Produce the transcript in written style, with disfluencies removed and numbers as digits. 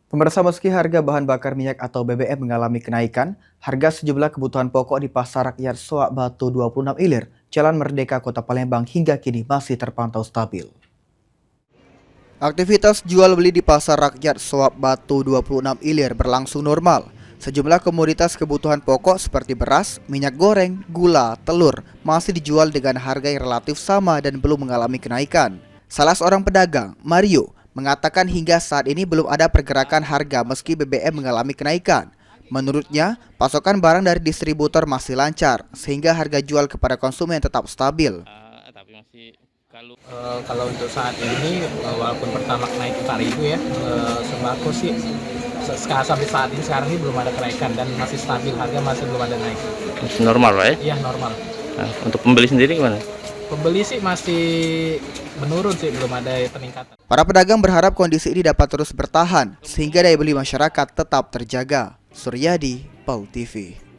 Pemirsa, meski harga bahan bakar minyak atau BBM mengalami kenaikan, harga sejumlah kebutuhan pokok di Pasar Rakyat Soak Batu 26 Ilir, Jalan Merdeka, Kota Palembang hingga kini masih terpantau stabil. Aktivitas jual beli di Pasar Rakyat Soak Batu 26 Ilir berlangsung normal. Sejumlah komoditas kebutuhan pokok seperti beras, minyak goreng, gula, telur masih dijual dengan harga yang relatif sama dan belum mengalami kenaikan. Salah seorang pedagang, Mario, mengatakan hingga saat ini belum ada pergerakan harga meski BBM mengalami kenaikan. Menurutnya, pasokan barang dari distributor masih lancar sehingga harga jual kepada konsumen tetap stabil. Tapi masih kalau untuk saat ini walaupun Pertamax naik 4.000 ya, sembako sih sampai saat ini sekarang ini belum ada kenaikan dan masih stabil, harga masih belum ada naik. Masih normal Pak ya? Iya, normal. Nah, untuk pembeli sendiri gimana? Pembeli sih masih menurun sih, belum ada peningkatan. Para pedagang berharap kondisi ini dapat terus bertahan sehingga daya beli masyarakat tetap terjaga. Suryadi, PAU TV.